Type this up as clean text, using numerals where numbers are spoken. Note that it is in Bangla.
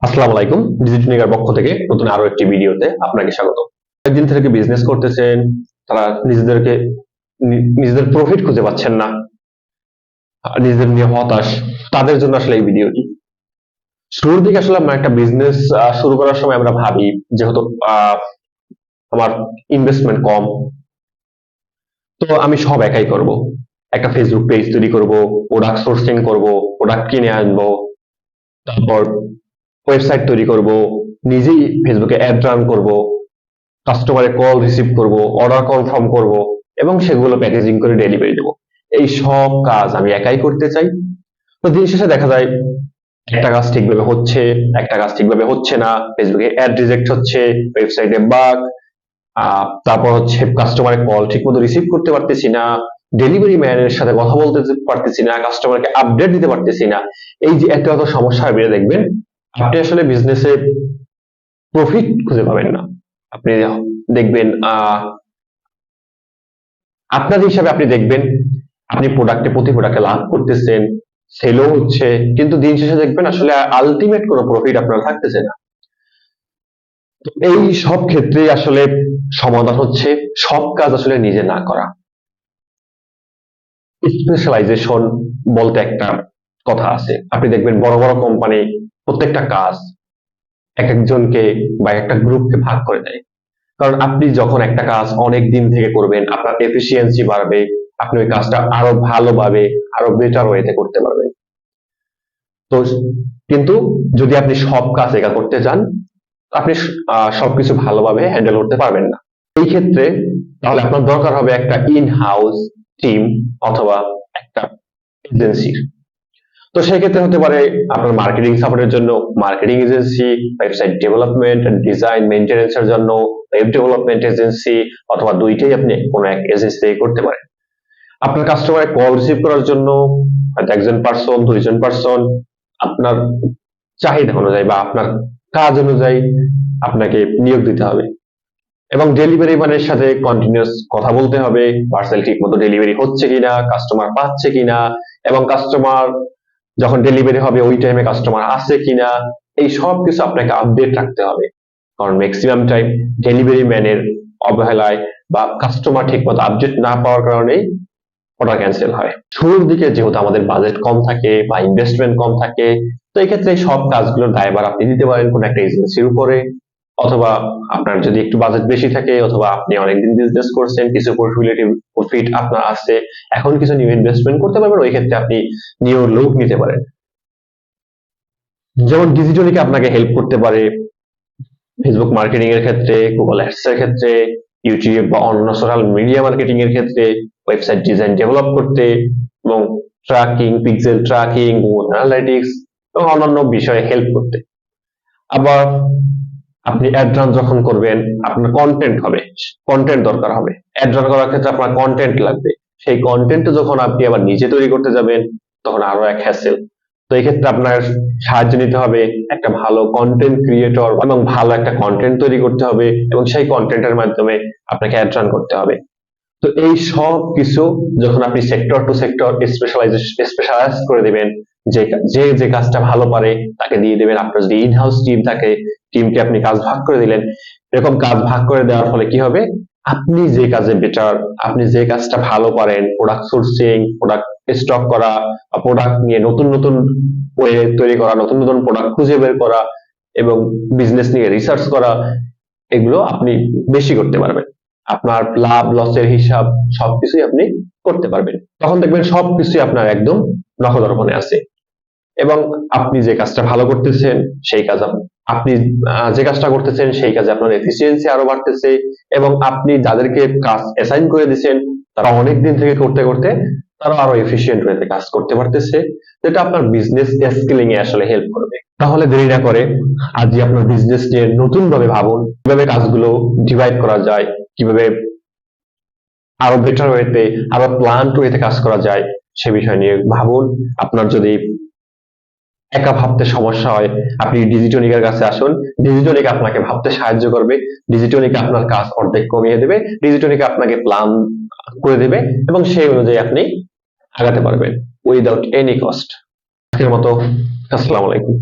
আসসালামু আলাইকুম। ডিজিটাল পক্ষ থেকে নতুন আরো একটি ভিডিওতে আপনাকে স্বাগত। একদিন থেকে বিজনেস করতেছেন, তারা নিজেদের প্রফিট খুঁজে পাচ্ছেন না, নিজেদের নিয়ে হতাশ, তাদের জন্য আসলে এই ভিডিওটি। শুরুর দিকে আসলে আমরা একটা বিজনেস শুরু করার সময় আমরা ভাবি, যেহেতু আমার ইনভেস্টমেন্ট কম, তো আমি সব একাই করব। একটা ফেসবুক পেজ তৈরি করব, প্রোডাক্ট সোর্সিং করব, প্রোডাক্ট কিনে আনবো, তারপর ওয়েবসাইট তৈরি করব, নিজেই ফেসবুকে অ্যাড রান করব, কাস্টমারের কল রিসিভ করব, অর্ডার কনফার্ম করব এবং সেগুলো প্যাকেজিং করে ডেলিভারি দেবো। এই সব কাজ আমি একাই করতে চাই। তো দিন শেষে দেখা যায় একটা কাজ ঠিকভাবে হচ্ছে, একটা কাজ ঠিকভাবে হচ্ছে না, ফেসবুকে অ্যাড রিজেক্ট হচ্ছে, ওয়েবসাইটে বাগ, তারপর হচ্ছে কাস্টমারের কল ঠিক মতো রিসিভ করতে পারতেছি না, ডেলিভারি ম্যানের সাথে কথা বলতে পারতেছি না, কাস্টমারকে আপডেট দিতে পারতেছি না। এই যে এত এত সমস্যা বেড়ে দেখবেন আপনি আসলে বিজনেসে প্রফিট খুঁজে পাবেন না। আপনি দেখবেন আপনার হিসাবে আপনি দেখবেন আপনি প্রতি প্রোডাক্টে লাভ করতেছেন, সেলও হচ্ছে, কিন্তু দিন শেষে দেখবেন আসলে আলটিমেট কোনো প্রফিট আপনার থাকতেছে না। তো এই সব ক্ষেত্রে আসলে সমাধান হচ্ছে সব কাজ আসলে নিজে না করা। স্পেশালাইজেশন বলতে একটা কথা আছে, আপনি দেখবেন বড় বড় কোম্পানি প্রত্যেকটা কাজ এক একজনকে বা একটা গ্রুপকে ভাগ করে দেয়। কারণ আপনি যখন একটা কাজ অনেক দিন থেকে করবেন, আপনার এফিসিয়েন্সি বাড়বে, আপনি ওই কাজটা আরো ভালোভাবে, আরো বেটার ওয়েতে করতে পারবেন। তো কিন্তু যদি আপনি সব কাজ একা করতে যান, আপনি সবকিছু ভালোভাবে হ্যান্ডেল করতে পারবেন না। এই ক্ষেত্রে তাহলে আপনার দরকার হবে একটা ইন হাউস টিম অথবা একটা এজেন্সির। তো সেক্ষেত্রে হতে পারে আপনার মার্কেটিং সাপোর্টের জন্য marketing agency, website development and design maintenance এর জন্য ওয়েব ডেভেলপমেন্ট এজেন্সি, অথবা দুইটাই আপনি কোনো এক এজেন্সি থেকে করতে পারেন। আপনার কাস্টমারের কল রিসিভ করার জন্য হয়তো একজন পার্সন, দুইজন পার্সন, আপনার চাহিদা অনুযায়ী বা আপনার কাজ অনুযায়ী আপনাকে নিয়োগ দিতে হবে। এবং ডেলিভারি ম্যানের সাথে কন্টিনিউয়াস কথা বলতে হবে, পার্সেল ঠিক মতো ডেলিভারি হচ্ছে কিনা, কাস্টমার পাচ্ছে কিনা, এবং কাস্টমার যখন ডেলিভারি হবে ওই টাইমে কাস্টমার আসে কিনা, এই সব কিছু আপনাকে আপডেট রাখতে হবে। কারণ ম্যাক্সিমাম টাইম ডেলিভারি ম্যানের অবহেলায় বা কাস্টমার ঠিক মতো আপডেট না পাওয়ার কারণেই অর্ডার ক্যান্সেল হয়। শুরুর দিকে যেহেতু আমাদের বাজেট কম থাকে বা ইনভেস্টমেন্ট কম থাকে, তো এই ক্ষেত্রে সব কাজগুলোর দায়ভার আপনি দিতে পারেন কোন একটা এজেন্সির উপরে, অথবা আপনার যদি একটু বাজেট বেশি থাকে, অথবা আপনি অনেকদিন বিজনেস করছেন, কিছু প্রফিট আপনার আসছে, এখন কিছু নিউ ইনভেস্টমেন্ট করতে পারবেন, ওই ক্ষেত্রে আপনি নিউ লোক নিতে পারেন। যেমন ডিজিটালিকে আপনাকে হেল্প করতে পারে ফেসবুক মার্কেটিং এর ক্ষেত্রে, গুগল অ্যাডস এর ক্ষেত্রে, ইউটিউব বা অন্য সোশ্যাল মিডিয়া মার্কেটিং এর ক্ষেত্রে, ওয়েবসাইট ডিজাইন ডেভেলপ করতে এবং tracking, pixel tracking, Google analytics এবং অন্যান্য বিষয়ে হেল্প করতে। আবার আপনি অ্যাড রান যখন করবেন, আপনার কন্টেন্ট হবে, কন্টেন্ট দরকার হবে। অ্যাড রান করার ক্ষেত্রে আপনার কন্টেন্ট লাগবে। সেই কন্টেন্ট যখন আপনি আবার নিজে তৈরি করতে যাবেন, তখন আরো এক হ্যাসেল। তো এই ক্ষেত্রে আপনার সাহায্য নিতে হবে একটা ভালো কন্টেন্ট ক্রিয়েটর, এবং ভালো একটা কন্টেন্ট তৈরি করতে হবে, এবং সেই কন্টেন্টের মাধ্যমে আপনাকে অ্যাড রান করতে হবে। তো এই সব কিছু যখন আপনি সেক্টর টু সেক্টর স্পেশালাইজ করে দিবেন, যে যে কাজটা ভালো পারে তাকে দিয়ে দিবেন। আপনার যদি ইন হাউস টিম থাকে, টিমকে আপনি কাজ ভাগ করে দিলেন। এরকম কাজ ভাগ করে দেওয়ার ফলে কি হবে, আপনি যে কাজে বেটার, আপনি যে কাজটা ভালো পারেন, প্রোডাক্ট সোর্সিং, প্রোডাক্ট স্টক করা, প্রোডাক্ট নিয়ে নতুন নতুন ওয়ে তৈরি করা, নতুন নতুন প্রোডাক্ট খুঁজে বের করা এবং বিজনেস নিয়ে রিসার্চ করা, এগুলো আপনি বেশি করতে পারবেন। আপনার লাভ লসের হিসাব সবকিছুই আপনি করতে পারবেন। তখন দেখবেন সবকিছুই আপনার একদম নখদর্পণে আছে, এবং আপনি যে কাজটা ভালো করতেছেন সেই কাজ আপনি যে কাজটা করতেছেন সেই কাজে আপনার এফিসিয়েন্সি আরো বাড়তেছে, এবং আপনি যাদেরকে কাজ অ্যাসাইন করে দিচ্ছেন তারা অনেক দিন থেকে করতে করতে তারা আরো এফিসিয়েন্ট ওয়েতে কাজ করতে পারতেছে, যেটা আপনার বিজনেস স্কেলিং এ আসলে হেল্প করবে। তাহলে দেরি না করে আজই আপনার বিজনেস নিয়ে নতুন ভাবে ভাবুন, কিভাবে কাজগুলো ডিভাইড করা যায়, কিভাবে আরো বেটার ওয়েতে, আরো প্ল্যান্ড ওয়েতে কাজ করা যায়, সে বিষয় নিয়ে ভাবুন। আপনার যদি একা ভাবতে সমস্যা হয়, আপনি ডিজিটনিকের কাছে আসুন। ডিজিটনিক আপনাকে ভাবতে সাহায্য করবে, ডিজিটনিক আপনার কাজ অর্ধেক কমিয়ে দেবে, ডিজিটনিক আপনাকে প্ল্যান করে দেবে, এবং সেই অনুযায়ী আপনি আগাতে পারবেন উইদাউট এনি কস্ট। আজকের মতো আসসালামু আলাইকুম।